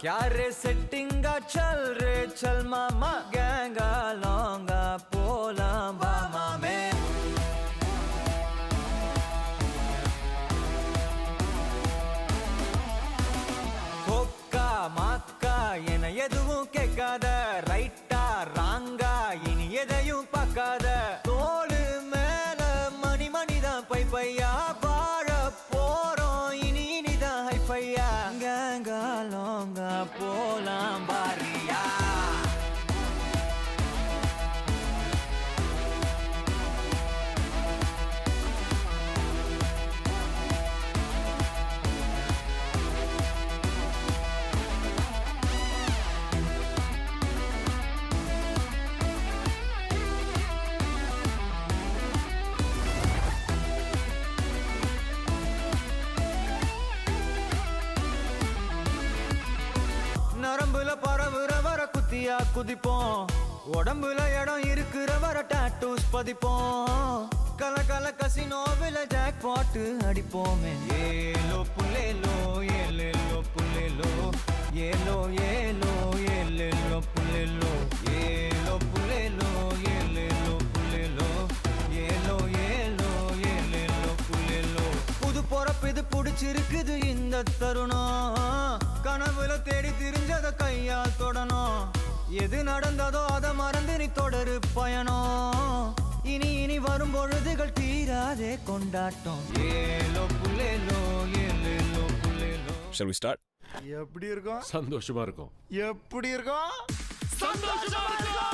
क्या रे सेटिंगा चल रे चल मामा गैंगा लौंगा पोला बामा में कोक्का माक्का என எதுவும் கேட்காத ரைட்டா ராங்கா இனி எதையும் பார்க்காத தோடு மேல மணி மணிதான் பை பையா வாழ போறோம் இனி இனிதான் ஹைஃபையா கேங்கா லோங்கா போலாம் பாரியா நரம்புல பரவுற வர குத்தியா குதிப்போம் உடம்புல இடம் இருக்கிற வர டாட்டூஸ் பதிப்போம் கல கல கசினோவில ஜாக் பாட்டு அடிப்போமே ஏலோ புல்லேலோ ஏலேலோ புல்லேலோ ஏலோ ஏலோ ஏலேலோ புல்லேலோ ஏலோ புல்லேலோ ஏலேலோ புல்லேலோ ஏலோ ஏலோ ஏலேலோ புல்லேலோ புது பொறப்பு இது புடிச்சிருக்குது இந்த தருணம் கனவுல தேடி திரிஞ்சத கையால் தொடணும் எது நடந்ததோ அதை மறந்து நீ தொடரு பயணம் இனி இனி வரும் பொழுதுகள் தீராதே கொண்டாட்டம் ஏலோ புல்லேலோ ஏலேலோ புல்லேலோ. Shall we start? எப்படி இருக்கும்? சந்தோஷமா இருக்கும். எப்படி இருக்கும்? சந்தோஷமா இருக்கும்.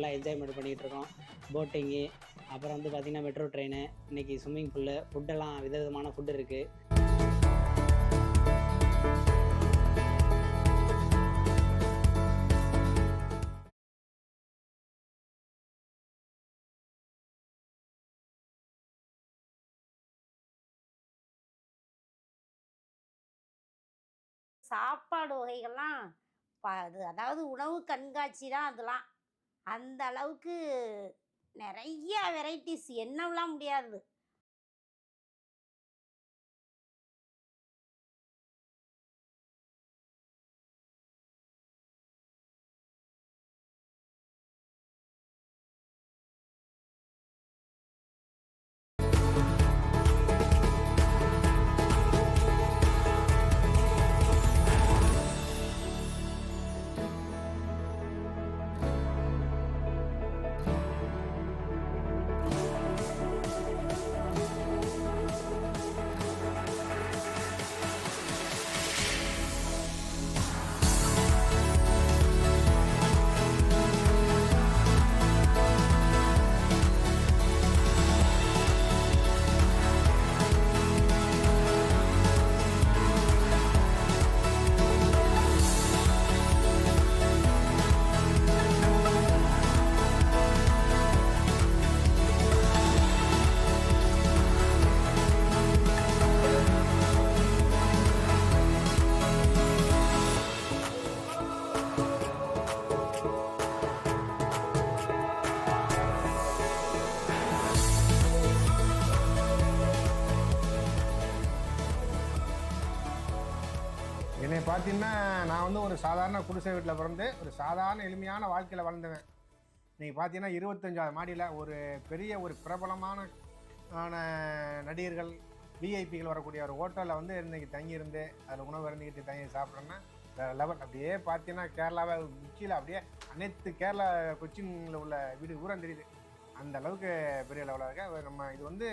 ஃபுல்லாக என்ஜாய்மெண்ட் பண்ணிகிட்டு இருக்கோம். போட்டிங்கு, அப்புறம் வந்து பார்த்திங்கன்னா மெட்ரோ ட்ரெயின், இன்றைக்கி ஸ்விம்மிங் பூலு, ஃபுட்டெல்லாம் விதவிதமான ஃபுட்டு இருக்குது. சாப்பாடு வகைகள்லாம் அது அதாவது உணவு கண்காட்சி தான் அதெல்லாம். அந்த அளவுக்கு நிறைய வெரைட்டிஸ் எண்ணலாம் முடியாது. என்னை பார்த்தீங்கன்னா நான் வந்து ஒரு சாதாரண குடிசை வீட்டில் பிறந்து ஒரு சாதாரண எளிமையான வாழ்க்கையில் வளர்ந்தவன். நீங்கள் பார்த்தீங்கன்னா 25ஆவது மாடியில் ஒரு பெரிய ஒரு பிரபலமான நடிகர்கள் விஐபிகள் வரக்கூடிய ஒரு ஹோட்டலில் வந்து இன்றைக்கி தங்கியிருந்து அதில் உணவு இருந்துக்கிட்டு தங்கி சாப்பிட்றேன்னா வேறு லெவல். அப்படியே பார்த்தீங்கன்னா கேரளாவை உச்சியில் அப்படியே அனைத்து கேரளா கொச்சினில் உள்ள வீடு பூரா தெரியுது. அந்த அளவுக்கு பெரிய லெவலாக இருக்க நம்ம இது வந்து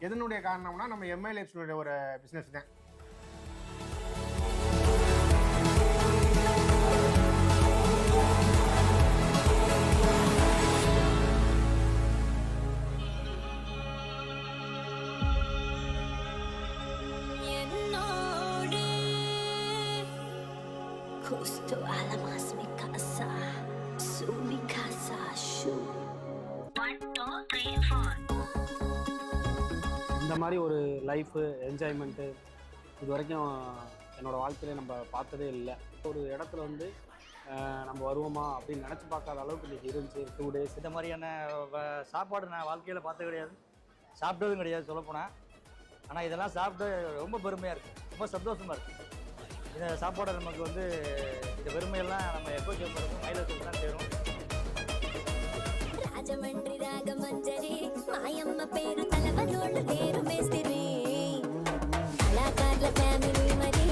எதனுடைய காரணம்னா நம்ம எம்ஐலைஃப்ஸுடைய ஒரு பிஸ்னஸ் தான். Justo a la más mi casa, su mi casa, su. 1, 2, 3, 4. இந்த மாதிரி ஒரு லைஃபு என்ஜாய்மெண்ட்டு இது வரைக்கும் என்னோடய வாழ்க்கையில நம்ம பார்த்ததே இல்லை. ஒரு இடத்துல வந்து நம்ம வருவோமா அப்படின்னு நினச்சி பார்க்காத அளவுக்கு இன்றைக்கி இருந்துச்சு. 2 days இந்த மாதிரியான சாப்பாடு நான் வாழ்க்கையில் பார்த்தது கிடையாது, சாப்பிட்டதும் கிடையாது சொல்லப்போனால். ஆனால் இதெல்லாம் சாப்பிட்டு ரொம்ப பெருமையாக இருக்குது, ரொம்ப சந்தோஷமாக இருக்குது. இந்த சாப்பாடை நமக்கு வந்து இந்த பெருமையெல்லாம் நம்ம எப்போ கேட்போம், மயிலத்துக்கு தான் சேரும். రాజమండ్రి రాగమంజరి మాయమ్మ పేరు తలవనోళ్ళు పేరు మేస్తిరి కళాకారుల ఫ్యామిలీ మరి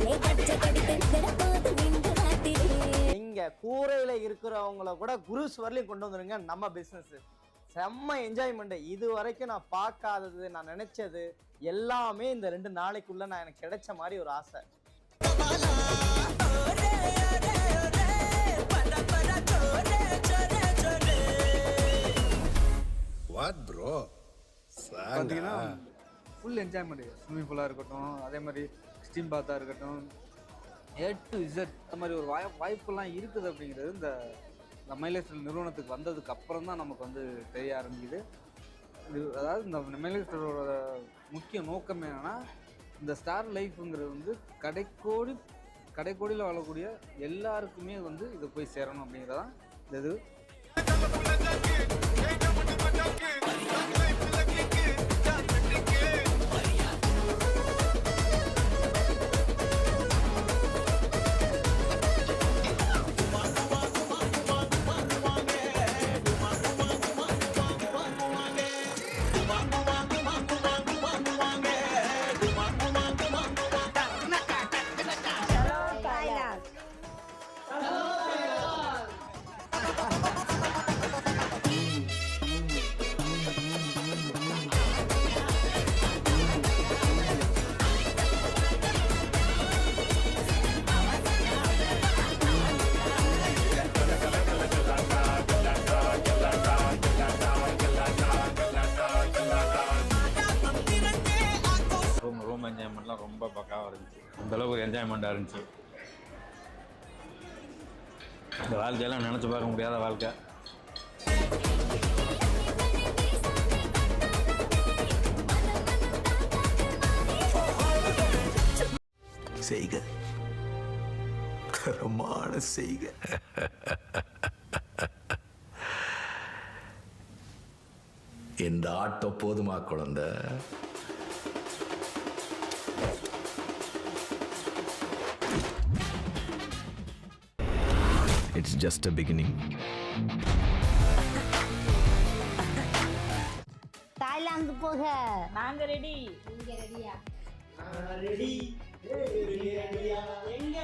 ఏ గచ్చ కడితే తెరపోదు నిండు రాత్రి. இங்கே கூரையில் இருக்கிறவங்கள கூட குரூஸ் வரலையும் கொண்டு வந்துருங்க நம்ம பிஸ்னஸ். செம்ம என்ஜாய்மெண்ட்டு. இது வரைக்கும் நான் பார்க்காதது, நான் நினச்சது எல்லாமே இந்த 2 நாளைக்குள்ளே நான் எனக்கு கிடைச்ச மாதிரி ஒரு ஆசை. வாட் ப்ரோ பார்த்தீங்கன்னா ஃபுல் என்ஜாய்மெண்ட். ஸ்விம்மிங் பூலாக இருக்கட்டும், அதே மாதிரி ஸ்டீம் பாத்தாக இருக்கட்டும், A to Z அந்த மாதிரி ஒரு வாய்ப்பெல்லாம் இருக்குது அப்படிங்கிறது இந்த மைலேஜ் நிறுவனத்துக்கு வந்ததுக்கு அப்புறம் தான் நமக்கு வந்து தெரிய ஆரம்பிக்குது. இது அதாவது இந்த மைலேஜோட முக்கிய நோக்கம் என்னென்னா இந்த ஸ்டார் லைஃப்புங்கிறது வந்து கடைக்கோடியில் வாழக்கூடிய எல்லாருக்குமே வந்து இது போய் சேரணும் அப்படிங்கிறதான் இந்த இது. குடும்ப என்ஜாய்மெண்ட்லாம் ரொம்ப பக்காவாக இருந்துச்சு. அந்தளவுக்கு ஒரு என்ஜாய்மெண்ட்டாக இருந்துச்சு. இந்த வாழ்க்கையெல்லாம் நினச்சி பார்க்க முடியாத வாழ்க்கை. செய்க தரமான செய்க. இந்த ஆட்டம் போதுமா குழந்தை? It's just a beginning. Thailand போக நாங்க ரெடி. நீங்க ரெடியா? ரெடி. எங்க?